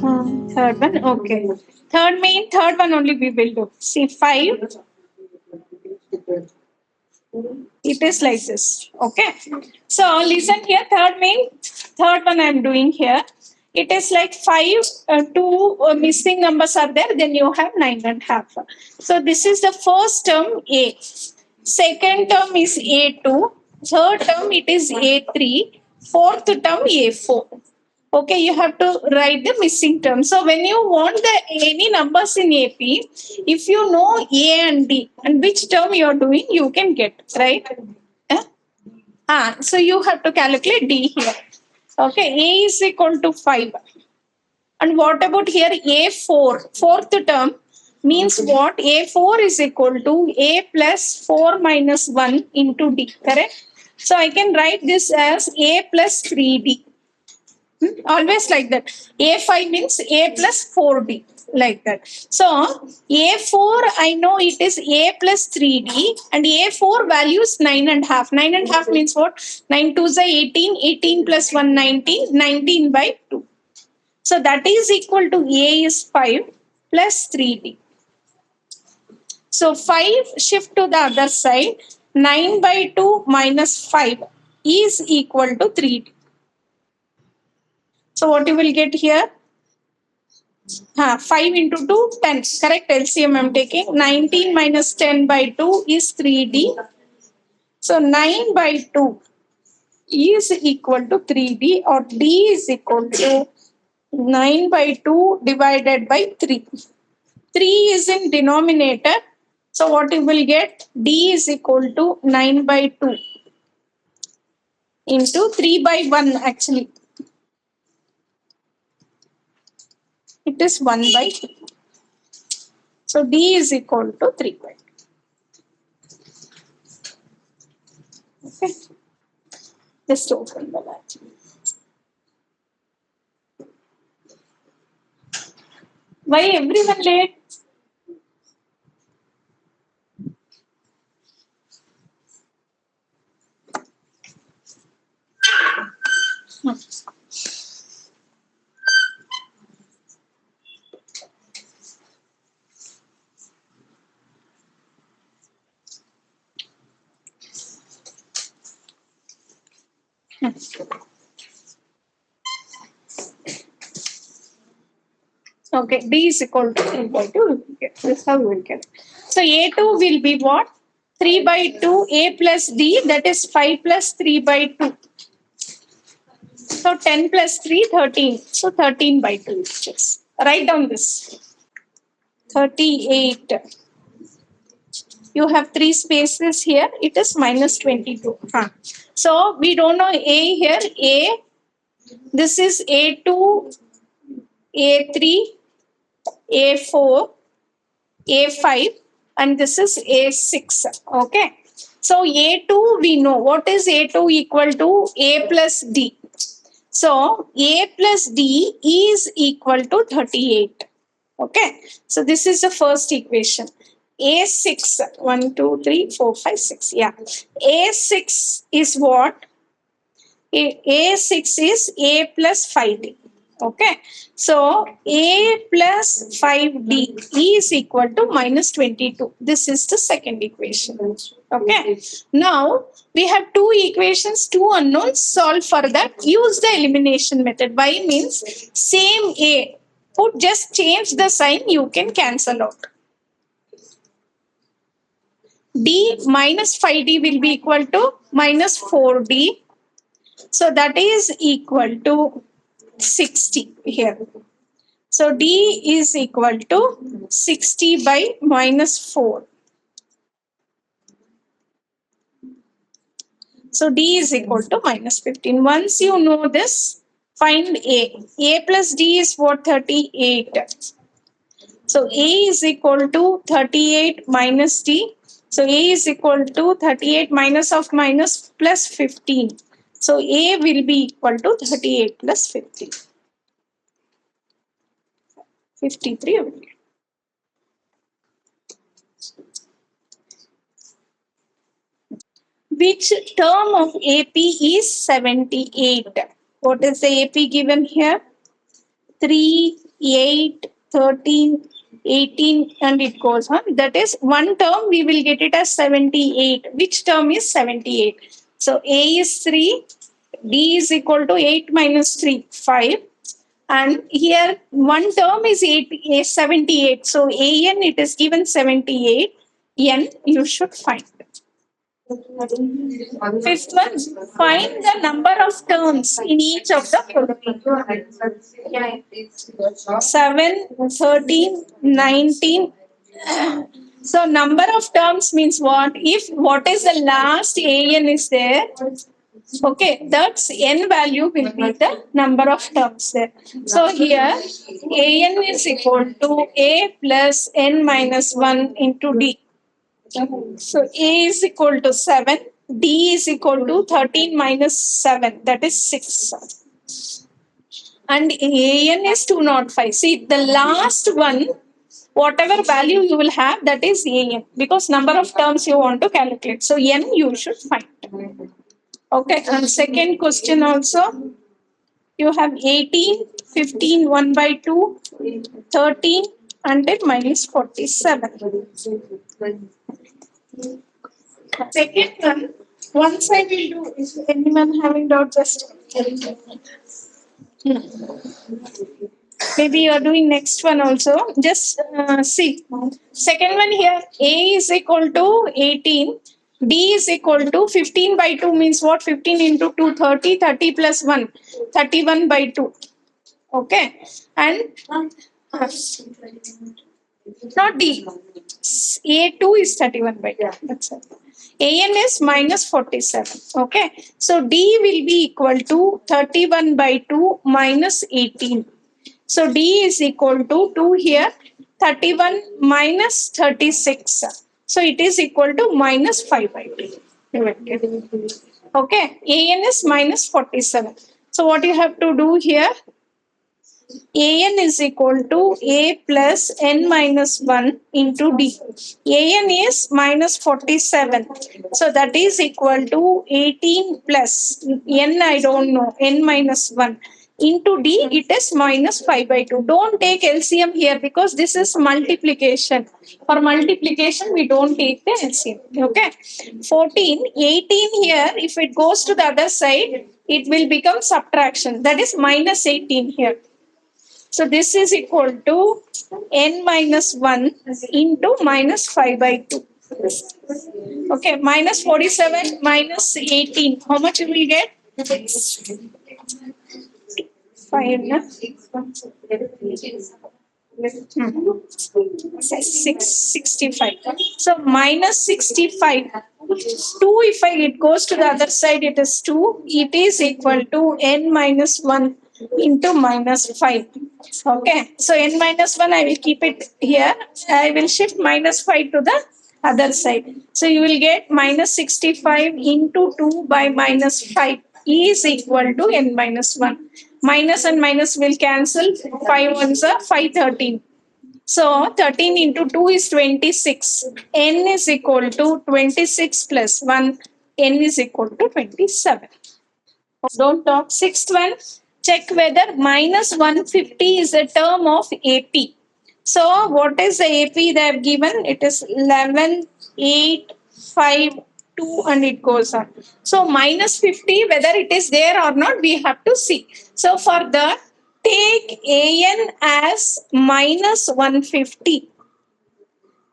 Third one, okay. Third one only we will do. See, 5. It is like this. Okay. So listen here. Third one I am doing here. It is like 5, two missing numbers are there. Then you have 9.5. So this is the first term A. Second term is A2. Third term it is A3. Fourth term A4. Okay, you have to write the missing term. So when you want any numbers in AP, if you know A and D and which term you are doing, you can get, right? So you have to calculate D here. Okay, A is equal to 5. And what about here A4? Fourth term means what? A4 is equal to A plus 4 minus 1 into D, correct? So I can write this as A plus 3D. Always like that. A5 means A plus 4D, like that. So A4, I know it is A plus 3D, and A4 value is 9.5. 9.5 means what? 9 2s are 18, 18 plus 1, 19, 19 by 2. So that is equal to A is 5 plus 3D. So 5 shift to the other side. 9 by 2 minus 5 is equal to 3D. So what you will get here? 5 into 2, 10. Correct? LCM I'm taking. 19 minus 10 by 2 is 3D. So 9 by 2 is equal to 3D, or D is equal to 9 by 2 divided by 3. 3 is in denominator. So what you will get? D is equal to 9 by 2 into 3 by 1 actually. It is 1 by 2. So D is equal to 3 by 2. Okay. Just open the latch. Why everyone late? Okay, D is equal to 3 by 2. This is how we will get it. So A2 will be what? 3 by 2, A plus D, that is 5 plus 3 by 2. So 10 plus 3, 13. So 13 by 2. Just write down this. 38. You have 3 spaces here. It is minus 22. So we don't know A here. A. This is A2, A3, A4, A5, and this is A6. Okay. So A2 we know. What is A2 equal to? A plus D. So A plus D is equal to 38. Okay. So this is the first equation. A6, 1, 2, 3, 4, 5, 6. Yeah. A6 is what? A6 is A plus 5D. Okay. So A plus 5D is equal to minus 22. This is the second equation. Okay. Now we have 2 equations, 2 unknowns. Solve for that. Use the elimination method. Y means same A. Just change the sign. You can cancel out. D minus 5D will be equal to minus 4D. So that is equal to 60 here. So D is equal to 60 by minus 4. So D is equal to minus 15. Once you know this, find A. A plus D is what? 38. So A is equal to 38 minus D. So A is equal to 38 minus of minus plus 15. So A will be equal to 38 plus 15. 53 will get. Which term of AP is 78? What is the AP given here? 3 8, 13, 18, and it goes on. That is one term, we will get it as 78. Which term is 78? So A is 3, D is equal to 8 minus 3, 5. And here one term is 78. So AN, it is given 78. N, you should find. Fifth one, find the number of terms in each of the following. 7, 13, 19. So number of terms means what? If what is the last AN is there, okay, that's N value will be the number of terms there. So here AN is equal to A plus N minus 1 into D. So A is equal to 7, D is equal to 13 minus 7, that is 6. And AN is 205. See, the last one, whatever value you will have, that is AN, because number of terms you want to calculate. So N you should find. Okay, and second question also, you have 18, 15, 1 by 2, 13, and then minus 47. Second one, once I will do, is anyone having doubt, just maybe you are doing next one also. Just see. Second one here, A is equal to 18. D is equal to 15 by 2 means what? 15 into 2, 30. 30 plus 1, 31 by 2. Okay. And not D. A2 is 31 by 2. That's it. AN is minus 47. Okay. So D will be equal to 31 by 2 minus 18. So D is equal to 2 here. 31 minus 36. So it is equal to minus 5 by 2. Okay. AN is minus 47. So what you have to do here? AN is equal to A plus N minus 1 into D. AN is minus 47. So that is equal to 18 plus N, I don't know, N minus 1. Into D, it is minus 5 by 2. Don't take LCM here because this is multiplication. For multiplication, we don't take the LCM. Okay. 14, 18 here, if it goes to the other side, it will become subtraction. That is minus 18 here. So this is equal to N minus 1 into minus 5 by 2. Okay, minus 47 minus 18. How much you will get? 5, no? 665. So minus 65. 2, if it goes to the other side, it is 2. It is equal to N minus 1 into minus 5. Okay. So N minus 1, I will keep it here. I will shift minus 5 to the other side. So you will get minus 65 into 2 by minus 5 is equal to N minus 1. Minus and minus will cancel. 5 ones are 5, 13. So 13 into 2 is 26. N is equal to 26 plus 1. N is equal to 27. Don't talk. Sixth one, check whether minus 150 is a term of AP. So what is the AP they have given? It is 11, 8, 5, 2 and it goes on. So minus 50, whether it is there or not, we have to see. So for that, take AN as minus 150.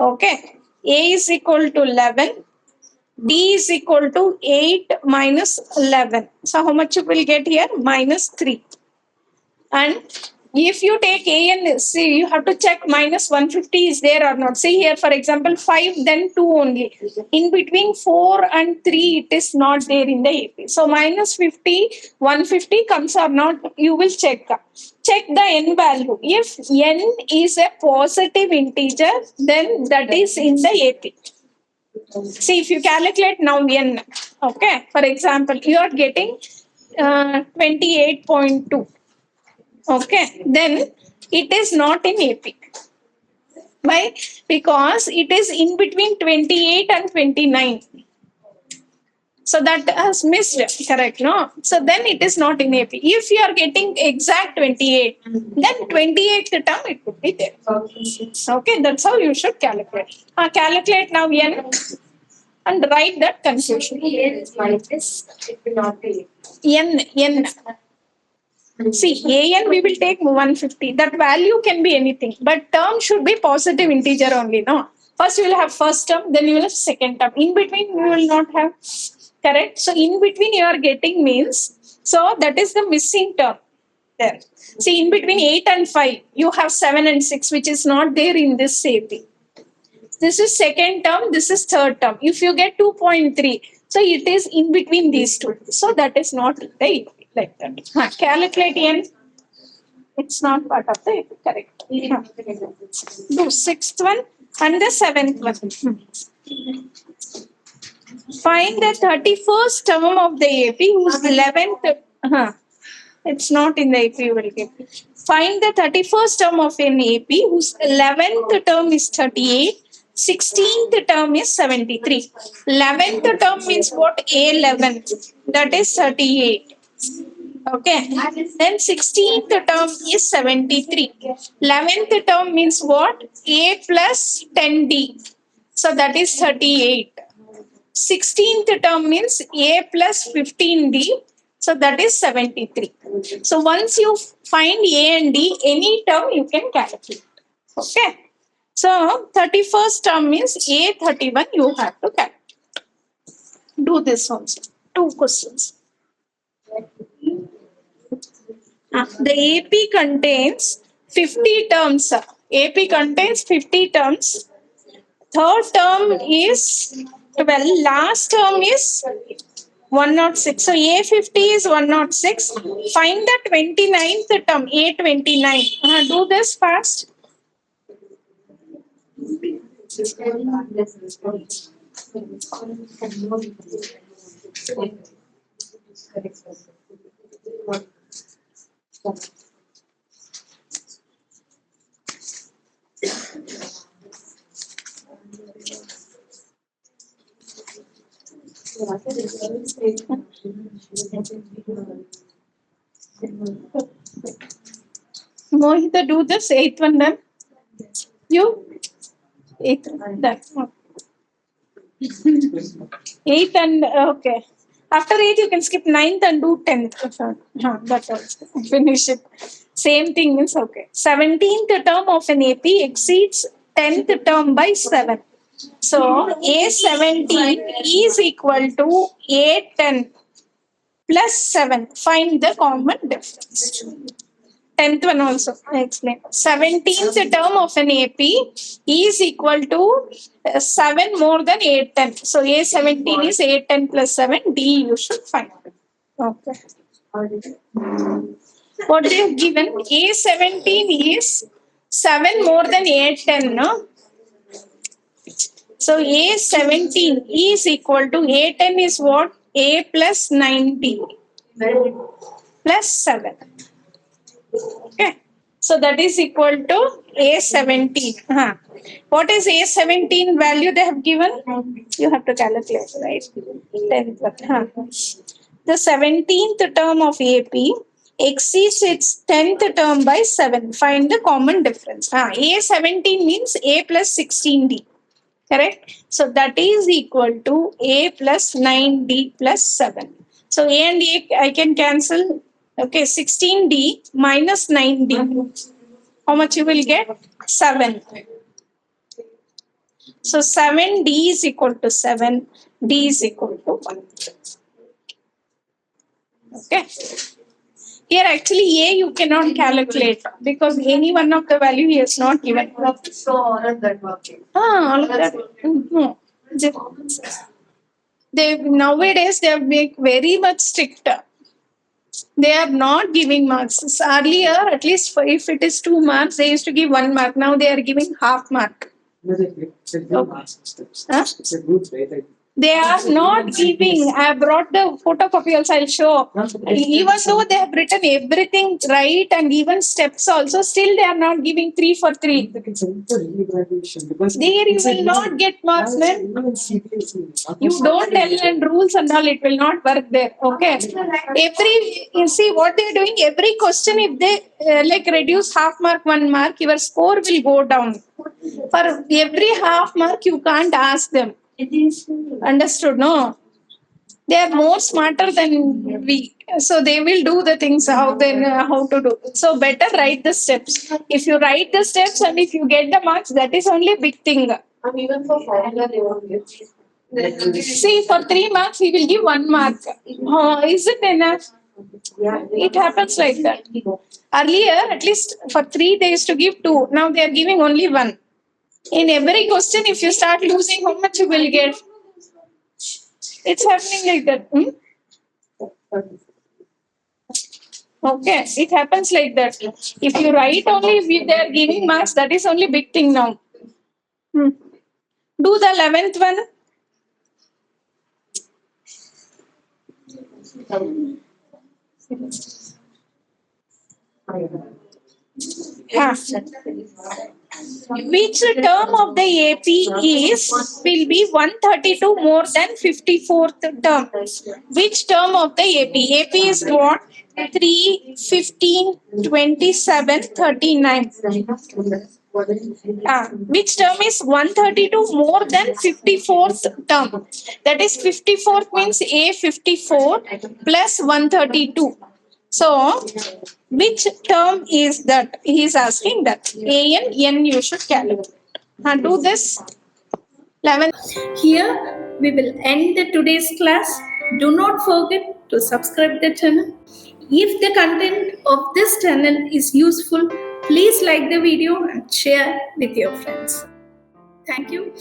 Okay. A is equal to 11. D is equal to 8 minus 11. So how much you will get here? Minus 3. And if you take AN, see, you have to check minus 150 is there or not. See here, for example, 5, then 2 only. In between 4 and 3, it is not there in the AP. So minus 50, 150 comes or not, you will check. Check the N value. If N is a positive integer, then that is in the AP. See, if you calculate now N, okay, for example, you are getting 28.2. Okay, then it is not in AP. Why? Because it is in between 28 and 29. So that has missed, correct, no? So then it is not in AP. If you are getting exact 28, then 28th term it would be there. Okay, that's how you should calculate. Calculate now n and write that confusion. It will not be. N. See, AN we will take 150. That value can be anything, but term should be positive integer only, no? First you will have first term, then you will have second term. In between you will not have, correct? So in between you are getting means, so that is the missing term there. See, in between 8 and 5, you have 7 and 6, which is not there in this AP. This is second term, this is third term. If you get 2.3, so it is in between these two. So that is not right like that. Calculate n. It's not part of the AP, correct. Do sixth one and the seventh one. Find the 31st term of the AP whose 11th. It's not in the AP you will get. Find the 31st term of an AP whose 11th term is 38. 16th term is 73. 11th term means what? A11. That is 38. Okay. Then 16th term is 73. 11th term means what? A plus 10D. So that is 38. 16th term means A plus 15D. So that is 73. So once you find A and D, any term you can calculate. Okay. So 31st term means A31 you have to calculate. Do this also. 2 questions. The AP contains 50 terms. AP contains 50 terms. Third term is 12. Last term is 106. So A50 is 106. Find the 29th term, A29. Do this fast. Mohita, do this 8th one then. You? 8th. That's 8 and okay. After 8, you can skip 9th and do 10th. That's all. Finish it. Same thing means okay. 17th term of an AP exceeds 10th term by 7. So A17 is equal to A10 plus 7. Find the common difference. 10th one also I explain. 17th term of an AP is equal to 7 more than A10. So A17 is A10 plus 7. D you should find. Okay. What they have given, A17 is 7 more than A10, no? So A17 is equal to A10 is what? A plus 90 plus 7. Okay. So that is equal to A17. What is A17 value they have given? You have to calculate, right? 10th. The 17th term of AP exceeds its 10th term by 7. Find the common difference. A17 means A plus 16D. Correct? So that is equal to A plus 9D plus 7. So A and A I can cancel. Okay, 16D minus 9D. How much you will get? 7. So 7D is equal to 7. D is equal to 1. Okay. Here actually A you cannot calculate because any one of the value he has not given. So all of that working. All of that. No. They nowadays they have made very much stricter. They are not giving marks. Earlier, at least if it is 2 marks, they used to give 1 mark. Now they are giving half mark. It's a good marks systems. It's a good way. They are not giving. I have brought the photocopy also, I'll show. Even though they have written everything right and even steps also, still they are not giving 3 for 3. There you will not get marks, man. You don't tell and rules and all, it will not work there. Okay. You see what they're doing, every question, if they like reduce half mark, 1 mark, your score will go down. For every half mark, you can't ask them. Understood? No. They are more smarter than we, so they will do the things how to do. So better write the steps. If you write the steps and if you get the marks, that is only a big thing. And even for formula, they won't give. See, for 3 marks, he will give 1 mark. Is it enough? Yeah. It happens like that. Earlier, at least for 3, they used to give 2. Now they are giving only 1. In every question, if you start losing, how much you will get? It's happening like that. Okay, it happens like that. If you write only, if they are giving marks, that is only big thing now. Do the 11th one. Yeah. Which term of the AP will be 132 more than 54th term? Which term of the AP? AP is what? 3, 15, 27, 39. Which term is 132 more than 54th term? That is 54th means A 54 plus 132. So, which term is that? He is asking that. A and N you should calculate. Now do this. 11. Here we will end the today's class. Do not forget to subscribe the channel. If the content of this channel is useful, please like the video and share with your friends. Thank you.